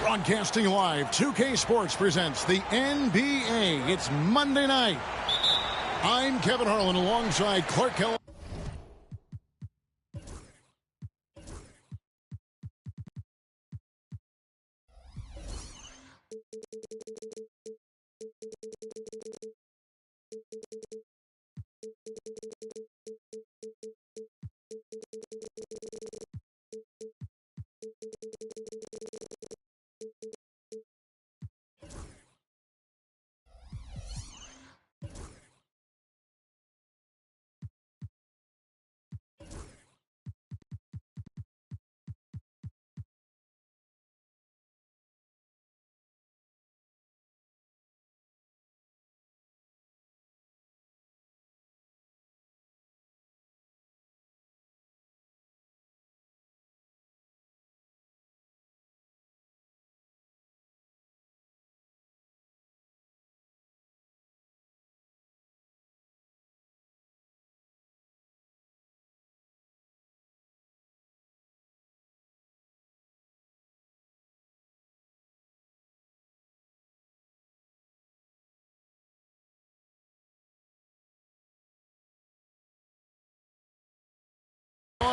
Broadcasting live, 2K Sports presents the NBA. It's Monday night. I'm Kevin Harlan alongside Clark Keller.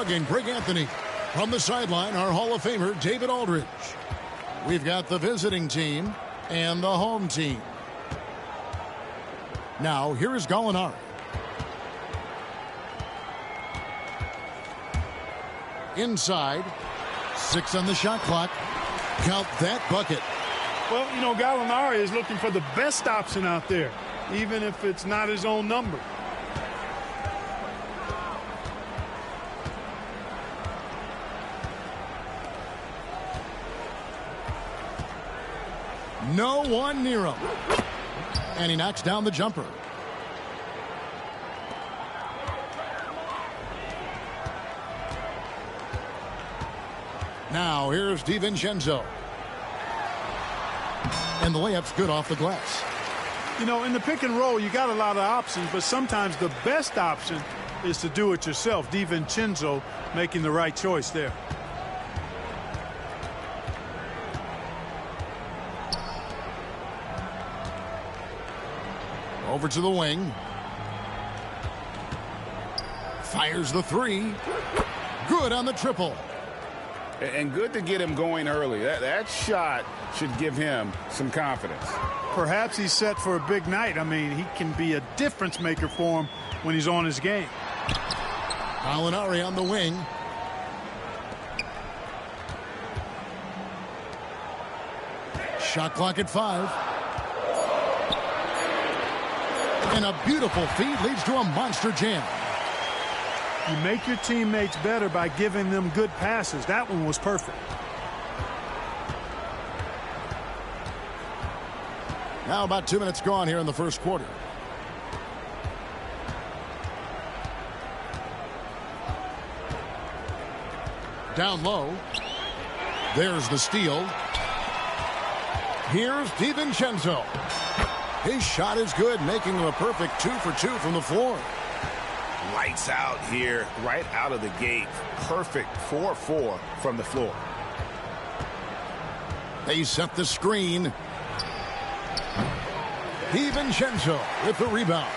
And Greg Anthony. From the sideline, our Hall of Famer, David Aldridge. We've got the visiting team and the home team. Now, here is Gallinari. Inside. 6 on the shot clock. Count that bucket. Well, you know, Gallinari is looking for the best option out there, even if it's not his own number. No one near him. And he knocks down the jumper. Now here's DiVincenzo. And the layup's good off the glass. You know, in the pick and roll, you got a lot of options, but sometimes the best option is to do it yourself. DiVincenzo making the right choice there. Over to the wing. Fires the three. Good on the triple. And good to get him going early. That shot should give him some confidence. Perhaps he's set for a big night. I mean, he can be a difference maker for him when he's on his game. Gallinari on the wing. Shot clock at 5. And a beautiful feed leads to a monster jam. You make your teammates better by giving them good passes. That one was perfect. Now about 2 minutes gone here in the first quarter. Down low. There's the steal. Here's DiVincenzo. His shot is good, making him a perfect 2 for 2 from the floor. Lights out here, right out of the gate. Perfect 4-4 from the floor. They set the screen. DiVincenzo with the rebound.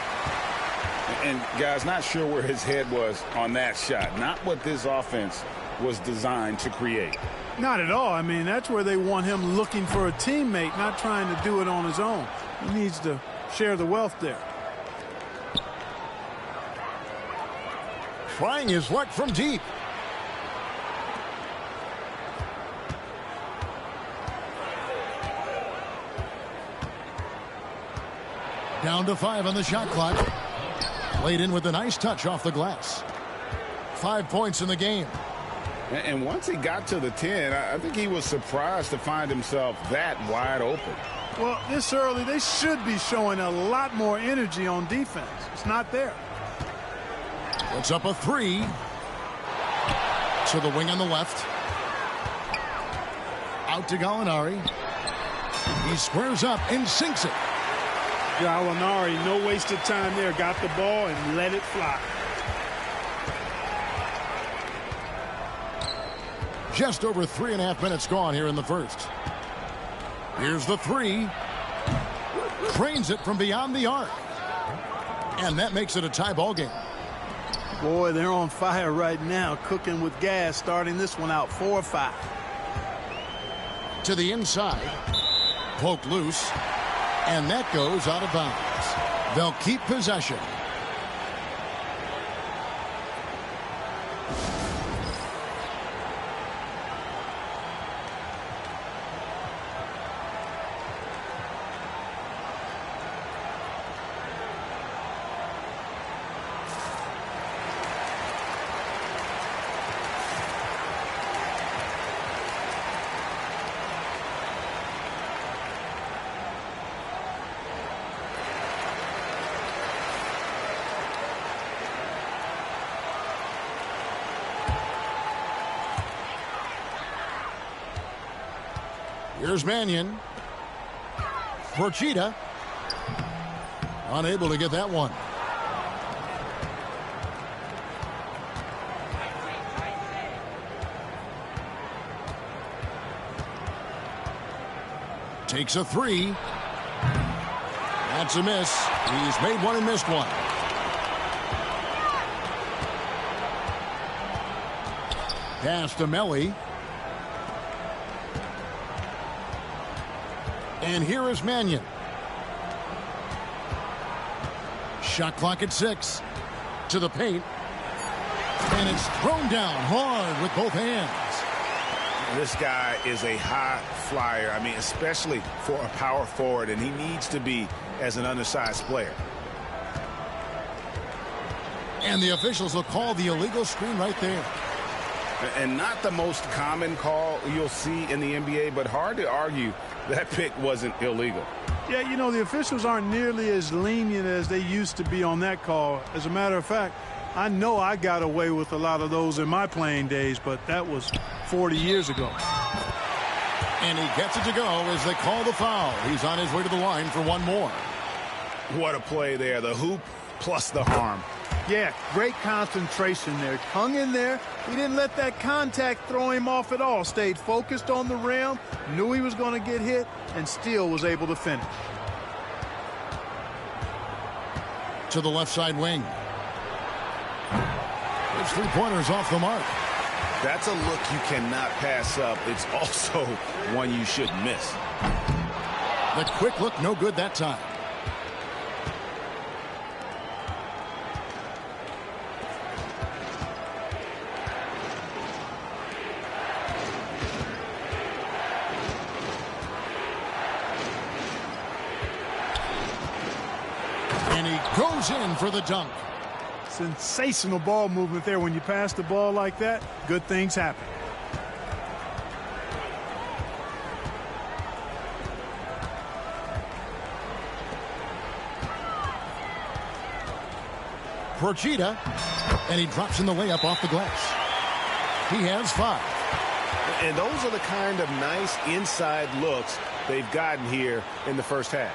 And guys, not sure where his head was on that shot. Not what this offense was designed to create. Not at all. I mean, that's where they want him looking for a teammate, not trying to do it on his own. He needs to share the wealth there. Trying his luck from deep. Down to 5 on the shot clock. Laid in with a nice touch off the glass. 5 points in the game. And once he got to the 10, I think he was surprised to find himself that wide open. Well, this early, they should be showing a lot more energy on defense. It's not there. Puts up a 3. To the wing on the left. Out to Gallinari. He squares up and sinks it. Gallinari, no wasted time there. Got the ball and let it fly. Just over 3.5 minutes gone here in the first. Here's the 3. Trains it from beyond the arc. And that makes it a tie ball game. Boy, they're on fire right now, cooking with gas, starting this one out 4-5. To the inside. Poked loose. And that goes out of bounds. They'll keep possession. Here's Mannion. Porchita. Unable to get that one. Takes a 3. That's a miss. He's made one and missed one. Pass to Melli. And here is Mannion. Shot clock at 6. To the paint. And it's thrown down hard with both hands. This guy is a high flyer. I mean, especially for a power forward, and he needs to be as an undersized player. And the officials will call the illegal screen right there. And not the most common call you'll see in the NBA, but hard to argue that pick wasn't illegal. Yeah, you know, the officials aren't nearly as lenient as they used to be on that call. As a matter of fact, I know I got away with a lot of those in my playing days, but that was 40 years ago. And he gets it to go as they call the foul. He's on his way to the line for one more. What a play there. The hoop plus the harm. Yeah, great concentration there. Hung in there. He didn't let that contact throw him off at all. Stayed focused on the rim, knew he was going to get hit, and still was able to finish. To the left side wing. His three-pointers off the mark. That's a look you cannot pass up. It's also one you shouldn't miss. The quick look, no good that time. And he goes in for the dunk. Sensational ball movement there. When you pass the ball like that, good things happen. Porchita, and he drops in the layup off the glass. He has 5. And those are the kind of nice inside looks they've gotten here in the first half.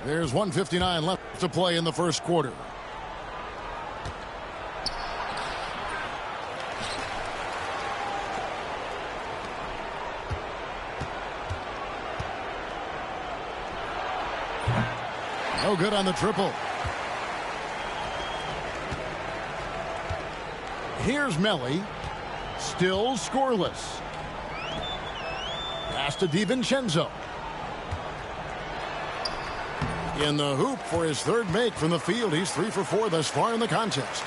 There's 1:59 left to play in the first quarter. No good on the triple. Here's Melli. Still scoreless. Pass to DiVincenzo. In the hoop for his third make from the field. He's 3 for 4 thus far in the contest.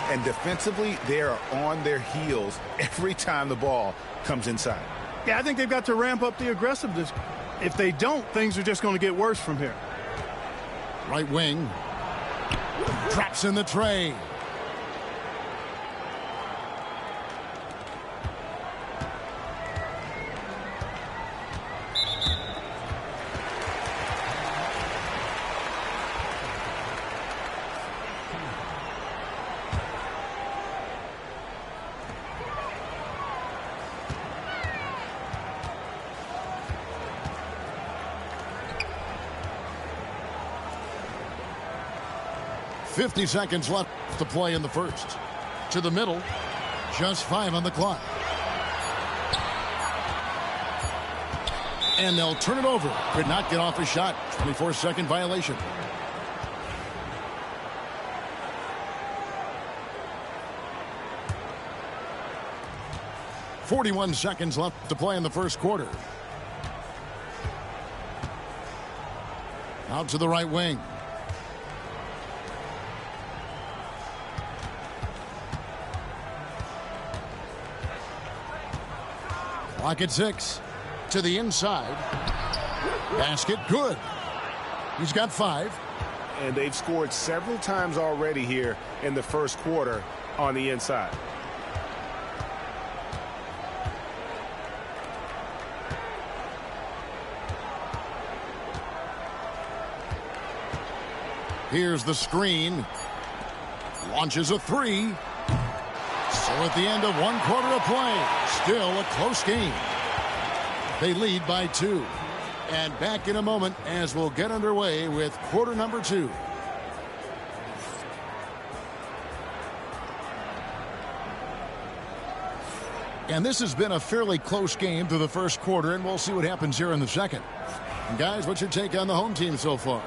And defensively, they are on their heels every time the ball comes inside. Yeah, I think they've got to ramp up the aggressiveness. If they don't, things are just going to get worse from here. Right wing. Drops in the tray. .50 seconds left to play in the first. To the middle. Just 5 on the clock. And they'll turn it over. Could not get off a shot. 24-second violation. .41 seconds left to play in the first quarter. Out to the right wing. Clock at 6. To the inside. Basket good. He's got 5. And they've scored several times already here in the first quarter on the inside. Here's the screen. Launches a 3. So at the end of 1 quarter of play, still a close game. They lead by 2. And back in a moment as we'll get underway with quarter number 2. And this has been a fairly close game through the first quarter, and we'll see what happens here in the second. And guys, what's your take on the home team so far?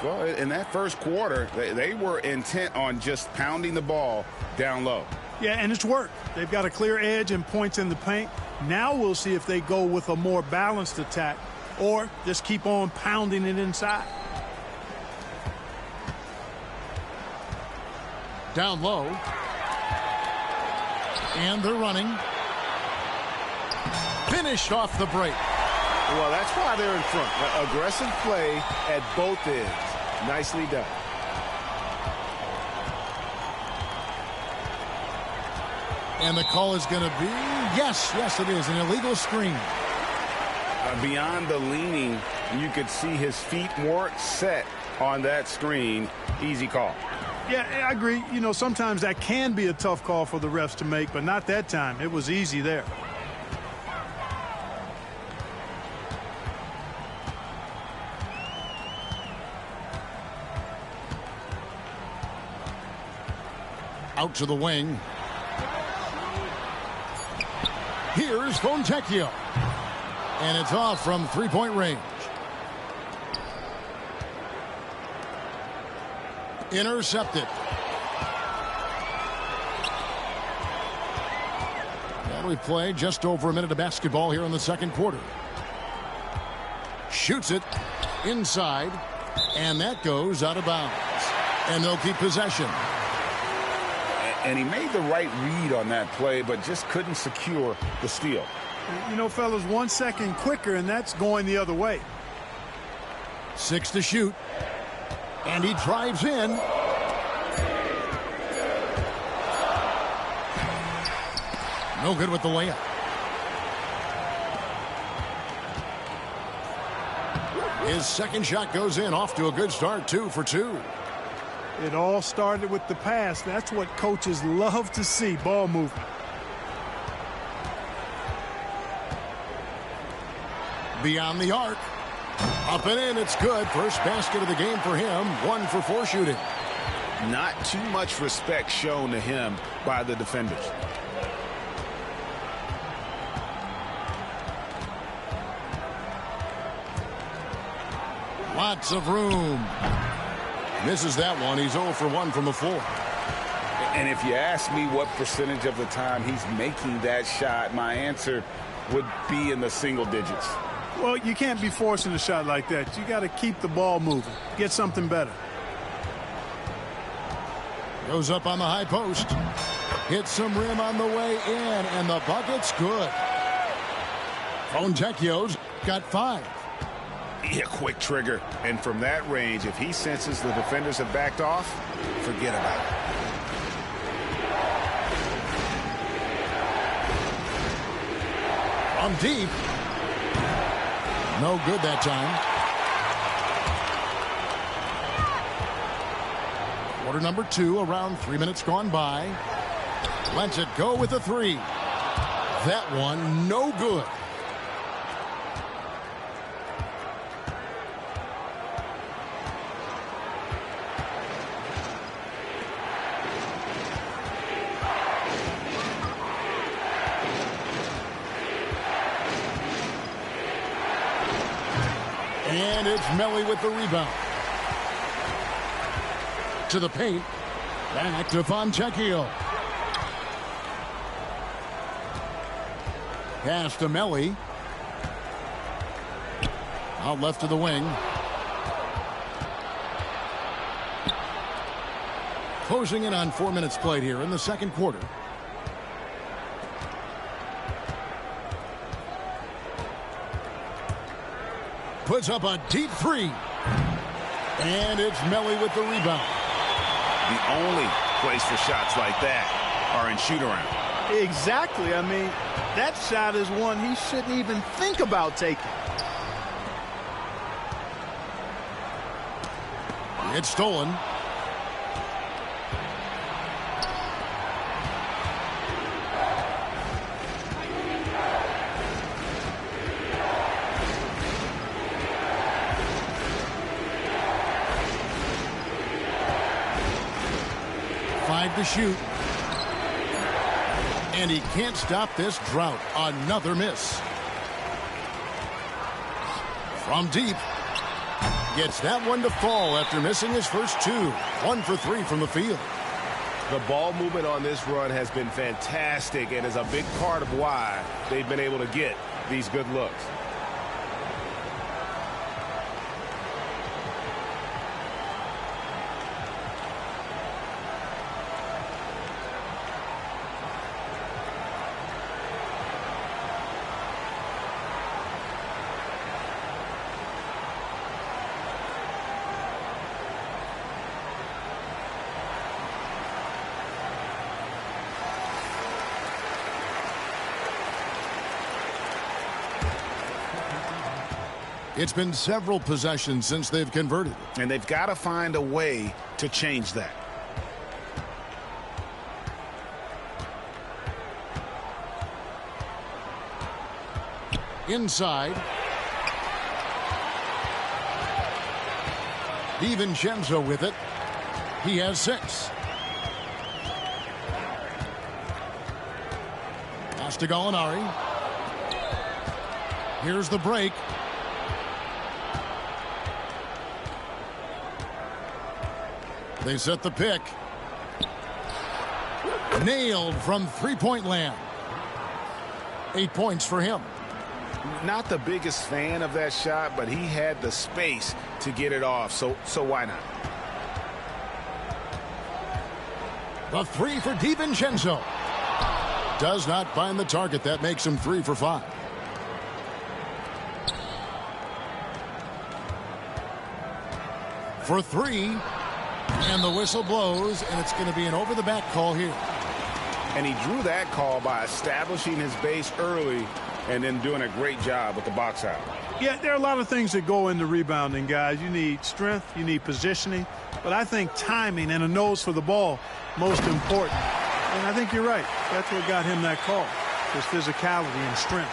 Well, in that first quarter, they were intent on just pounding the ball down low. Yeah, and it's worked. They've got a clear edge and points in the paint. Now we'll see if they go with a more balanced attack or just keep on pounding it inside. Down low. And they're running. Finished off the break. Well, that's why they're in front. Aggressive play at both ends. Nicely done. And the call is going to be, yes, it is, an illegal screen. Beyond the leaning, you could see his feet weren't set on that screen. Easy call. Yeah, I agree. You know, sometimes that can be a tough call for the refs to make, but not that time. It was easy there. Out to the wing. Here's Fontecchio. And it's off from three-point range. Intercepted. And we play just over a minute of basketball here in the second quarter. Shoots it inside. And that goes out of bounds. And they'll keep possession. And he made the right read on that play, but just couldn't secure the steal. You know, fellas, 1 second quicker, and that's going the other way. 6 to shoot. And he drives in. No good with the layup. His second shot goes in, off to a good start, 2 for 2. It all started with the pass. That's what coaches love to see, ball movement. Beyond the arc. Up and in, it's good. First basket of the game for him. 1 for 4 shooting. Not too much respect shown to him by the defenders. Lots of room. Misses that one. He's 0 for 1 from the floor. And if you ask me what percentage of the time he's making that shot, my answer would be in the single digits. Well, you can't be forcing a shot like that. You got to keep the ball moving. Get something better. Goes up on the high post. Hits some rim on the way in, and the bucket's good. Fontecchio's got 5. Yeah, quick trigger. And from that range, if he senses the defenders have backed off, forget about it. From deep. No good that time. Quarter number 2, around 3 minutes gone by. Lets it go with a 3. That one, no good. And it's Melly with the rebound. To the paint. Back to Fontecchio. Pass to Melly. Out left to the wing. Closing in on 4 minutes played here in the second quarter. Puts up a deep 3. And it's Melly with the rebound. The only place for shots like that are in shoot-around. Exactly. I mean, that shot is one he shouldn't even think about taking. It's stolen. To shoot, and he can't stop this drought. Another miss from deep. Gets that one to fall after missing his first 2. 1 for 3 from the field. The ball movement on this run has been fantastic and is a big part of why they've been able to get these good looks. It's been several possessions since they've converted. And they've got to find a way to change that. Inside. DiVincenzo with it. He has 6. Pass to Gallinari. Here's the break. They set the pick. Nailed from three-point land. 8 points for him. Not the biggest fan of that shot, but he had the space to get it off, so why not? The 3 for DiVincenzo. Does not find the target. That makes him 3 for 5. For 3. And the whistle blows, and it's going to be an over-the-back call here. And he drew that call by establishing his base early and then doing a great job with the box out. Yeah, there are a lot of things that go into rebounding, guys. You need strength, you need positioning, but I think timing and a nose for the ball most important. And I think you're right. That's what got him that call, his physicality and strength.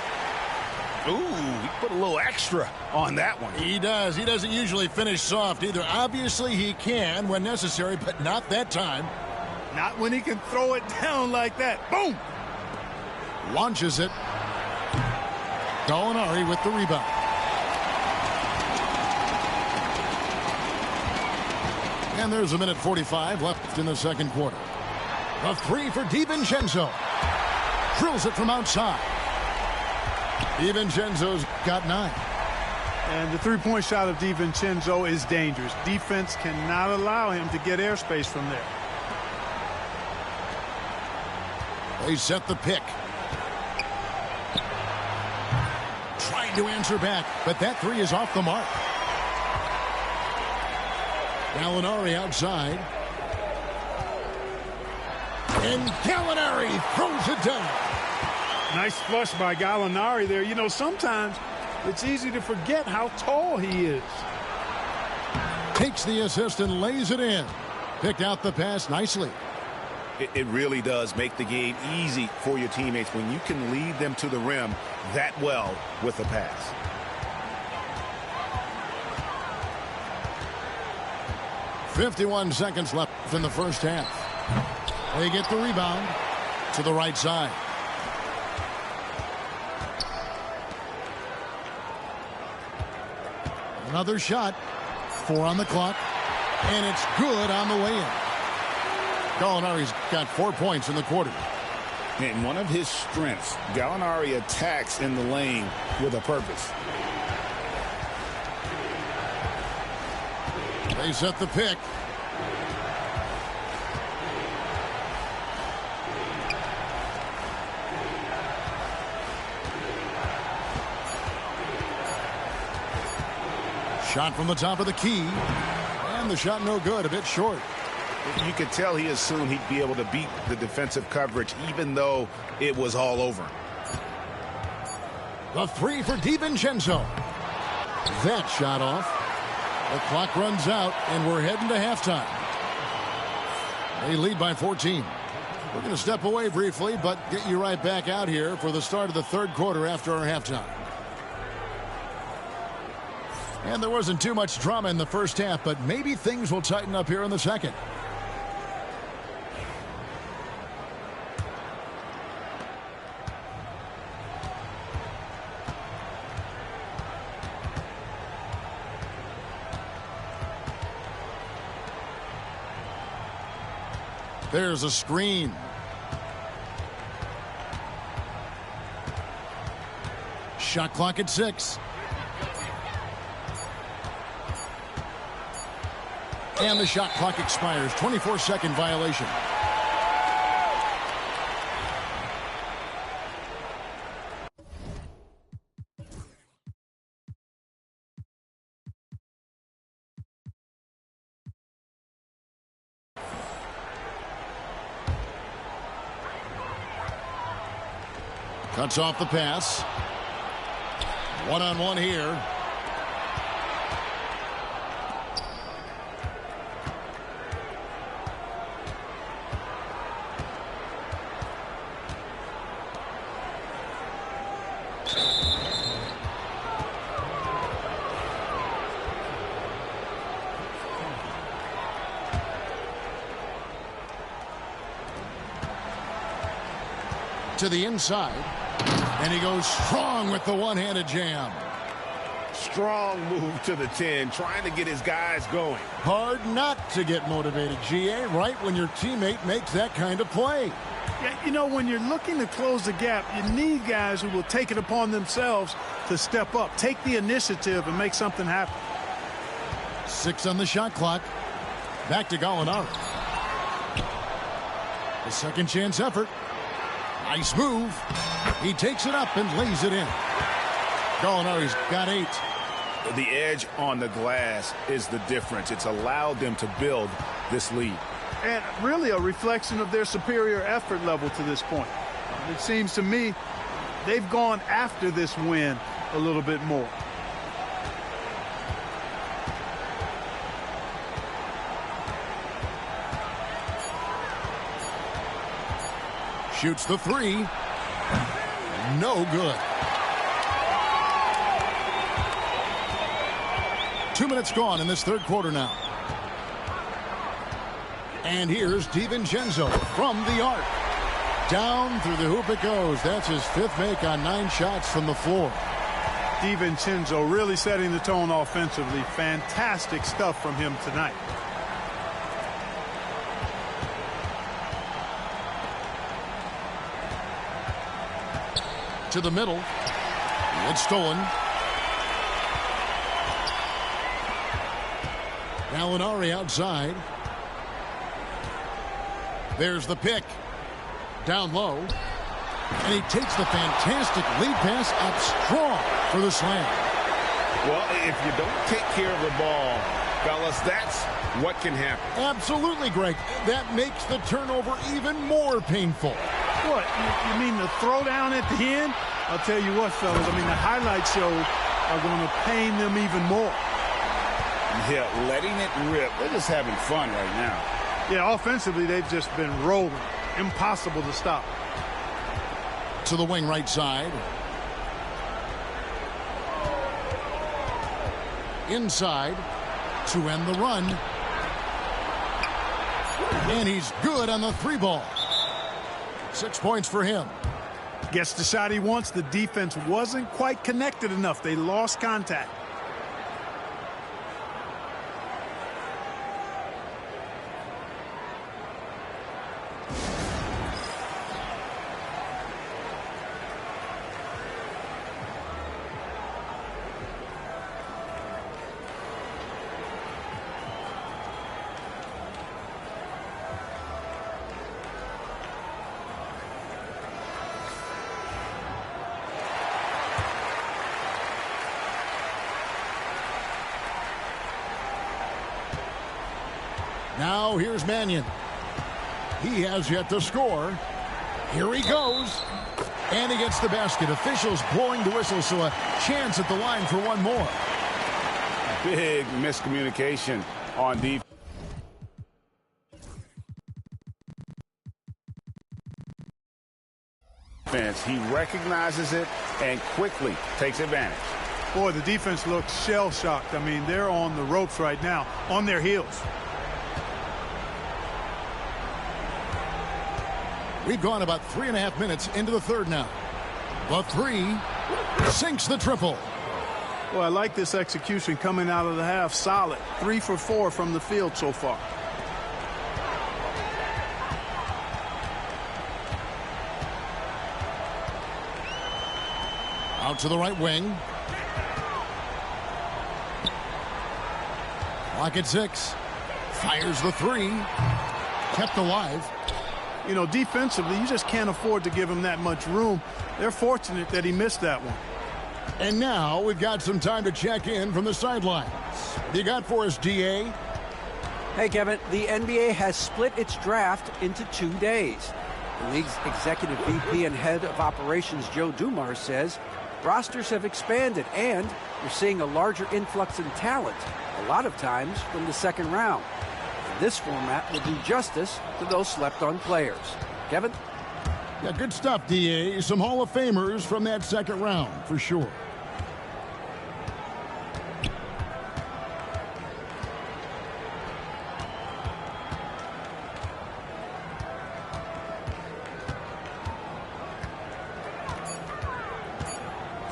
Ooh, he put a little extra on that one. He does. He doesn't usually finish soft either. Obviously, he can when necessary, but not that time. Not when he can throw it down like that. Boom! Launches it. Gallinari with the rebound. And there's 1:45 left in the second quarter. A three for DiVincenzo. Drills it from outside. DiVincenzo's got 9. And the three-point shot of DiVincenzo is dangerous. Defense cannot allow him to get airspace from there. They set the pick. Trying to answer back, but that three is off the mark. Gallinari outside. And Gallinari throws it down. Nice flush by Gallinari there. You know, sometimes it's easy to forget how tall he is. Takes the assist and lays it in. Picked out the pass nicely. It really does make the game easy for your teammates when you can lead them to the rim that well with a pass. .51 seconds left in the first half. They get the rebound to the right side. Another shot. 4 on the clock. And it's good on the way in. Gallinari's got 4 points in the quarter. And one of his strengths, Gallinari attacks in the lane with a purpose. They set the pick. Shot from the top of the key. And the shot no good, a bit short. You could tell he assumed he'd be able to beat the defensive coverage even though it was all over. The three for DiVincenzo. That shot off. The clock runs out, and we're heading to halftime. They lead by 14. We're going to step away briefly, but get you right back out here for the start of the third quarter after our halftime. And there wasn't too much drama in the first half, but maybe things will tighten up here in the second. There's a screen. Shot clock at 6. And the shot clock expires. 24-second violation. Cuts off the pass. One-on-one here. To the inside. And he goes strong with the one-handed jam. Strong move to the 10, trying to get his guys going. Hard not to get motivated, GA, right when your teammate makes that kind of play. Yeah, you know, when you're looking to close the gap, you need guys who will take it upon themselves to step up, take the initiative, and make something happen. 6 on the shot clock. Back to Gallinari. The second chance effort. Nice move. He takes it up and lays it in. Gallinari's got 8. The edge on the glass is the difference. It's allowed them to build this lead. And really a reflection of their superior effort level to this point. It seems to me they've gone after this win a little bit more. Shoots the 3. No good. 2 minutes gone in this third quarter now. And here's DiVincenzo from the arc. Down through the hoop it goes. That's his 5th make on 9 shots from the floor. DiVincenzo really setting the tone offensively. Fantastic stuff from him tonight. To the middle. It's stolen. Gallinari outside. There's the pick. Down low. And he takes the fantastic lead pass up strong for the slam. Well, if you don't take care of the ball, fellas, that's what can happen. Absolutely, Greg. That makes the turnover even more painful. What? You mean the throwdown at the end? I'll tell you what, fellas. I mean, the highlight shows are going to pain them even more. Yeah, letting it rip. They're just having fun right now. Yeah, offensively, they've just been rolling. Impossible to stop. To the wing right side. Inside to end the run. And he's good on the 3 ball. 6 points for him. Gets the shot he wants. The defense wasn't quite connected enough. They lost contact. Now here's Mannion. He has yet to score. Here he goes. And he gets the basket. Officials blowing the whistle, so a chance at the line for one more. Big miscommunication on defense. He recognizes it and quickly takes advantage. Boy, the defense looks shell-shocked. I mean, they're on the ropes right now, on their heels. We've gone about 3.5 minutes into the third now. The 3 sinks the triple. Well, I like this execution coming out of the half. Solid. 3 for 4 from the field so far. Out to the right wing. Clock at 6. Fires the 3. Kept alive. You know, defensively, you just can't afford to give him that much room. They're fortunate that he missed that one. And now we've got some time to check in from the sidelines. What you got for us, DA? Hey, Kevin, the NBA has split its draft into 2 days. The league's executive VP and head of operations, Joe Dumars, says rosters have expanded and you're seeing a larger influx in talent, a lot of times from the second round. This format will do justice to those slept-on players. Kevin? Yeah, good stuff, DA. Some Hall of Famers from that second round, for sure.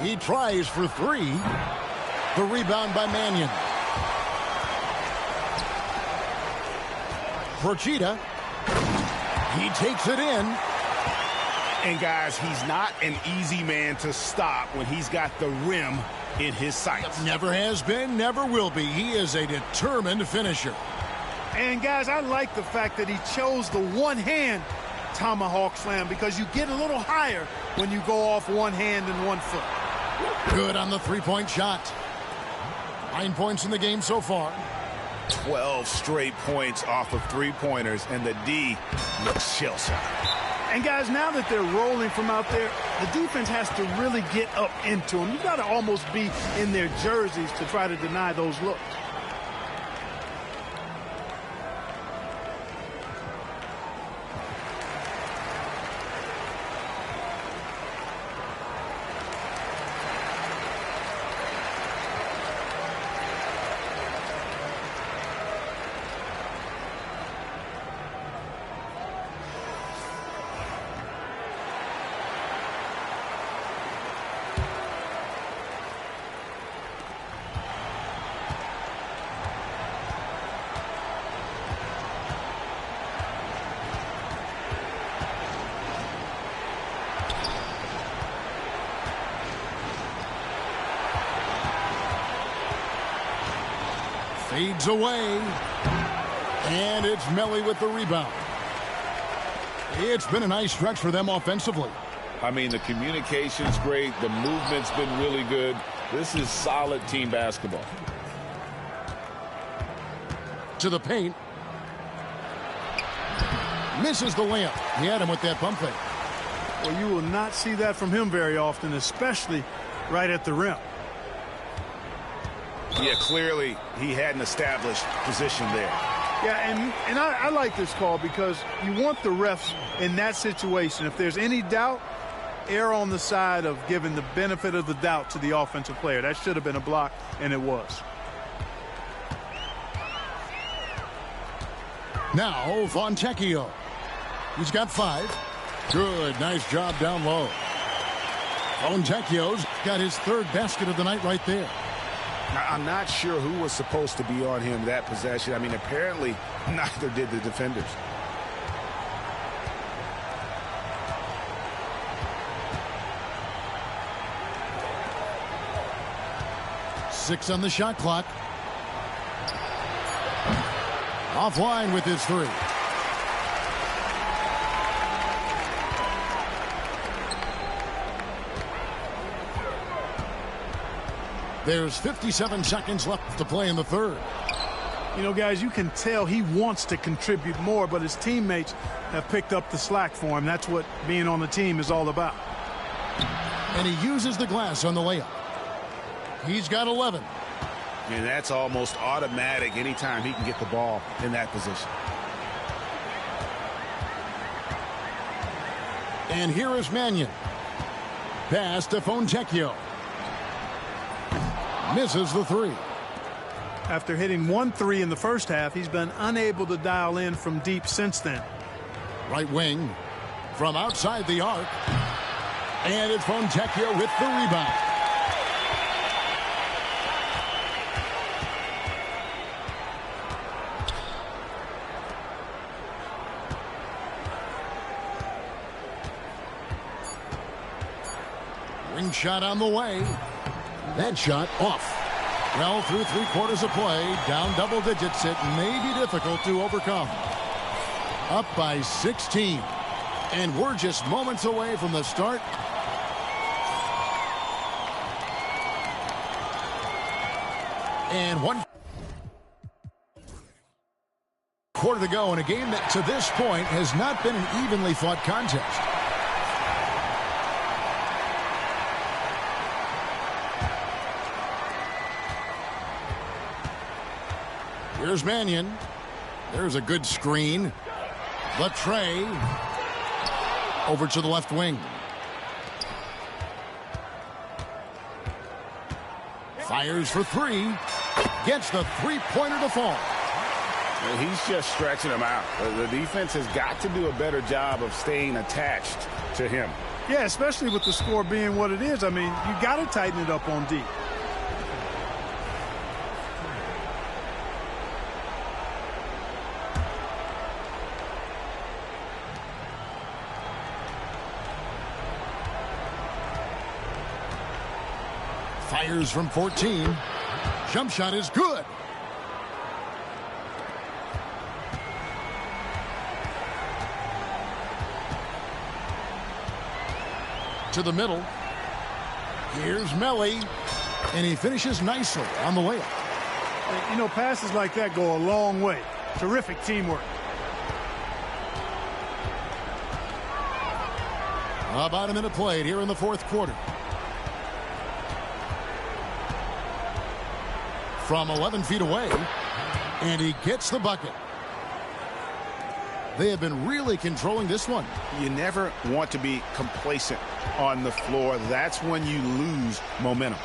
He tries for 3. The rebound by Mannion. Procida. He takes it in. And guys, he's not an easy man to stop when he's got the rim in his sights. Never has been, never will be. He is a determined finisher. And guys, I like the fact that he chose the one-hand tomahawk slam because you get a little higher when you go off one hand and 1 foot. Good on the 3-point shot. 9 points in the game so far. 12 straight points off of 3-pointers, and the D looks shell-shocked. And guys, now that they're rolling from out there, the defense has to really get up into them. You've got to almost be in their jerseys to try to deny those looks. Fades away. And it's Melly with the rebound. It's been a nice stretch for them offensively. I mean, the communication's great. The movement's been really good. This is solid team basketball. To the paint. Misses the layup. He had him with that pump fake. Well, you will not see that from him very often, especially right at the rim. Yeah, clearly he had an established position there. Yeah, and I like this call because you want the refs in that situation. If there's any doubt, err on the side of giving the benefit of the doubt to the offensive player. That should have been a block, and it was. Now, Fontecchio. He's got 5. Good, nice job down low. Fontecchio's got his 3rd basket of the night right there. I'm not sure who was supposed to be on him that possession. I mean, apparently neither did the defenders. Six on the shot clock. Offline with his 3. There's 57 seconds left to play in the 3rd. You know, guys, you can tell he wants to contribute more, but his teammates have picked up the slack for him. That's what being on the team is all about. And he uses the glass on the layup. He's got 11. And that's almost automatic anytime he can get the ball in that position. And here is Mannion. Pass to Fontecchio. Misses the 3. After hitting 1 3 in the first half, he's been unable to dial in from deep since then. Right wing from outside the arc. And it's Fontecchio with the rebound. Ring shot on the way. That shot off. Well, through 3/4 of play, down double digits, it may be difficult to overcome. Up by 16. And we're just moments away from the start. And 1/4 to go in a game that to this point has not been an evenly fought contest. Here's Mannion. There's a good screen. Latre over to the left wing. Fires for 3. Gets the 3-pointer to fall. And he's just stretching him out. The defense has got to do a better job of staying attached to him. Yeah, especially with the score being what it is. I mean, you got to tighten it up on D. Fires from 14. Jump shot is good. To the middle. Here's Melly. And he finishes nicely on the layup. You know, passes like that go a long way. Terrific teamwork. About a minute played here in the 4th quarter. From 11 feet away, and he gets the bucket. They have been really controlling this one. You never want to be complacent on the floor. That's when you lose momentum.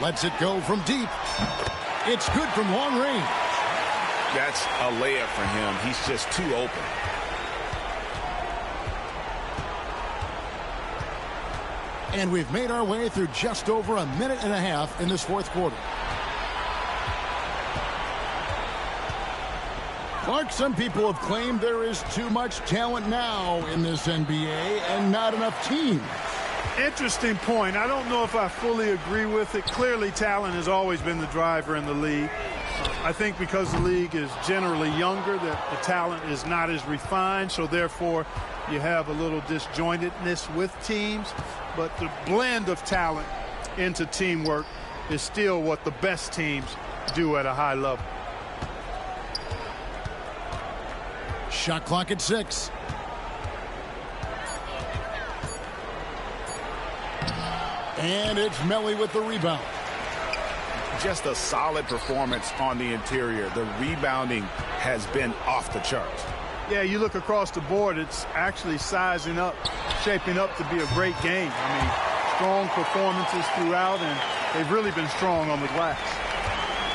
Lets it go from deep. It's good from long range. That's a layup for him. He's just too open. And we've made our way through just over a minute and a half in this 4th quarter. Clark, some people have claimed there is too much talent now in this NBA and not enough teams. Interesting point. I don't know if I fully agree with it. Clearly, talent has always been the driver in the league. I think because the league is generally younger, that the talent is not as refined, so therefore you have a little disjointedness with teams. But the blend of talent into teamwork is still what the best teams do at a high level. Shot clock at 6. And it's Melly with the rebound. Just a solid performance on the interior. The rebounding has been off the charts. Yeah, you look across the board, it's actually sizing up, shaping up to be a great game. I mean, strong performances throughout, and they've really been strong on the glass.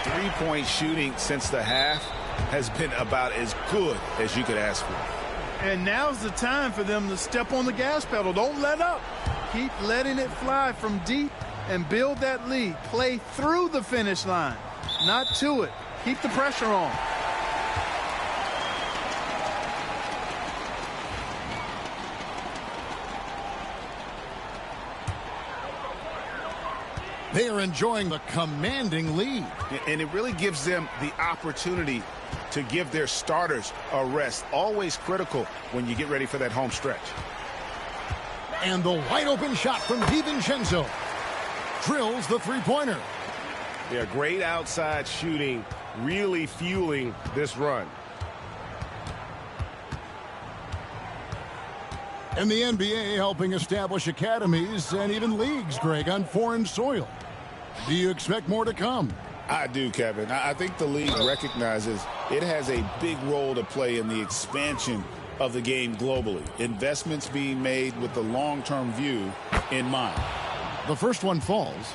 Three-point shooting since the half has been about as good as you could ask for. And now's the time for them to step on the gas pedal. Don't let up. Keep letting it fly from deep and build that lead. Play through the finish line, not to it. Keep the pressure on. They are enjoying the commanding lead. And it really gives them the opportunity to give their starters a rest. Always critical when you get ready for that home stretch. And the wide open shot from DiVincenzo drills the three-pointer. Yeah, great outside shooting, really fueling this run. And the NBA helping establish academies and even leagues, Greg, on foreign soil. Do you expect more to come? I do, Kevin. I think the league recognizes it has a big role to play in the expansion of the game globally. Investments being made with the long-term view in mind. The first one falls.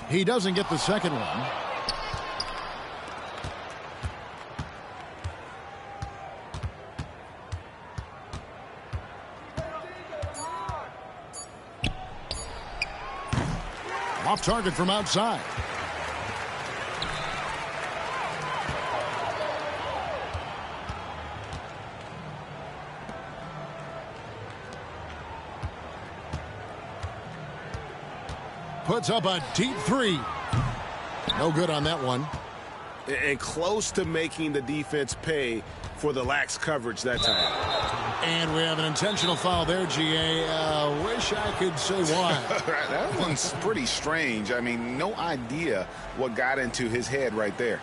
He doesn't get the second one. Off target from outside. Puts up a deep three. No good on that one. And close to making the defense pay for the lax coverage that time. And we have an intentional foul there, GA. Wish I could say why. That one's pretty strange. I mean, no idea what got into his head right there.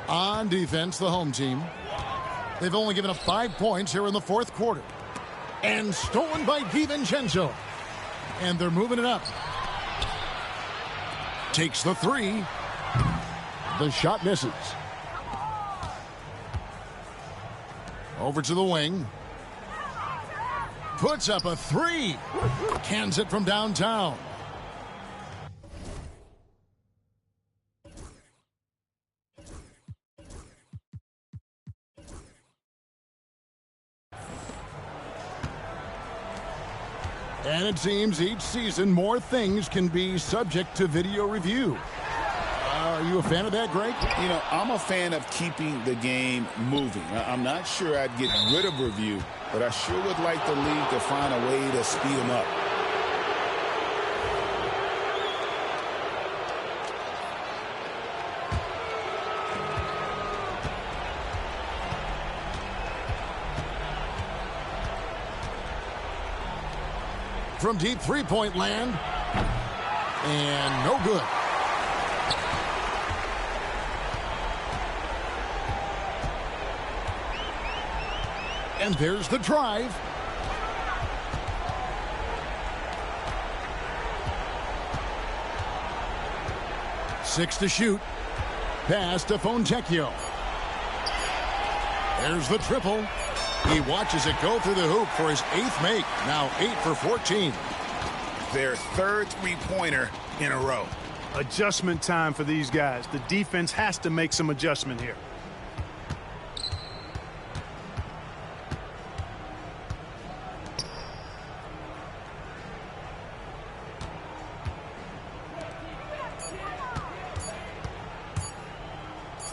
On defense, the home team. They've only given up 5 points here in the fourth quarter. And stolen by DiVincenzo. And they're moving it up. Takes the three. The shot misses. Over to the wing. Puts up a three. Cans it from downtown. And it seems each season more things can be subject to video review. Are you a fan of that, Greg? You know, I'm a fan of keeping the game moving. I'm not sure I'd get rid of review, but I sure would like the league to find a way to speed them up. From deep three-point land. And no good. And there's the drive. Six to shoot. Pass to Fontecchio. There's the triple. He watches it go through the hoop for his 8th make. Now 8 for 14. Their 3rd three-pointer in a row. Adjustment time for these guys. The defense has to make some adjustment here.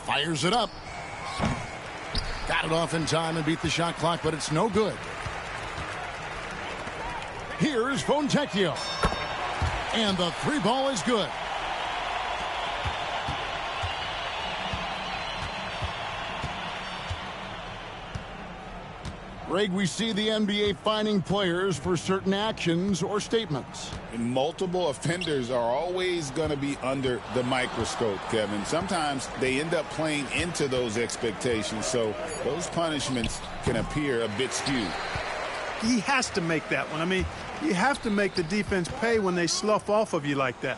Fires it up. Got it off in time and beat the shot clock, but it's no good. Here's Fontecchio. And the 3 ball is good. Greg, we see the NBA fining players for certain actions or statements. And multiple offenders are always going to be under the microscope, Kevin. Sometimes they end up playing into those expectations, so those punishments can appear a bit skewed. He has to make that one. I mean, you have to make the defense pay when they slough off of you like that.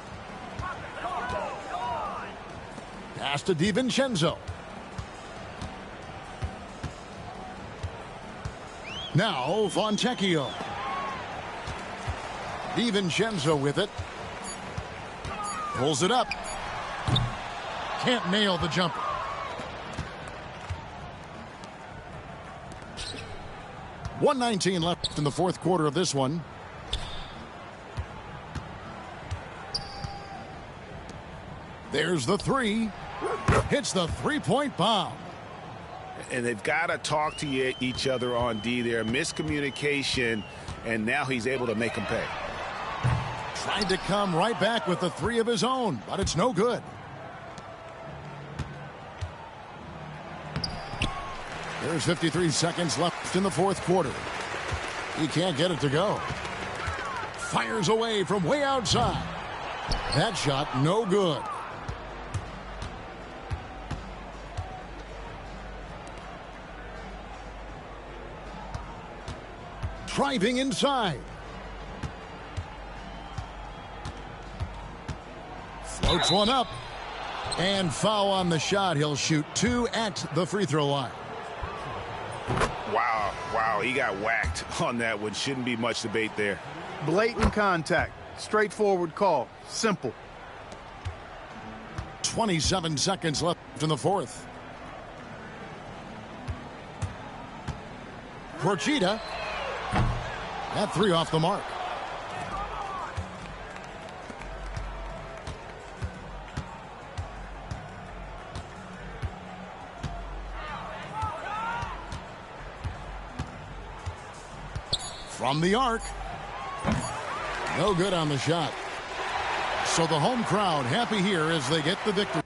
Pass to DiVincenzo. Now Fontecchio. DiVincenzo with it. Pulls it up. Can't nail the jumper. .119 left in the 4th quarter of this one. There's the 3. Hits the 3-point bomb. And they've got to talk to each other on D there. Miscommunication, and now he's able to make them pay. Tried to come right back with the 3 of his own, but it's no good. There's 53 seconds left in the 4th quarter. He can't get it to go. Fires away from way outside. That shot no good. Driving inside. Floats one up. And foul on the shot. He'll shoot 2 at the free throw line. Wow, he got whacked on that one. Shouldn't be much debate there. Blatant contact. Straightforward call. Simple. 27 seconds left in the 4th. Procida. That 3 off the mark. From the arc. No good on the shot. So the home crowd happy here as they get the victory.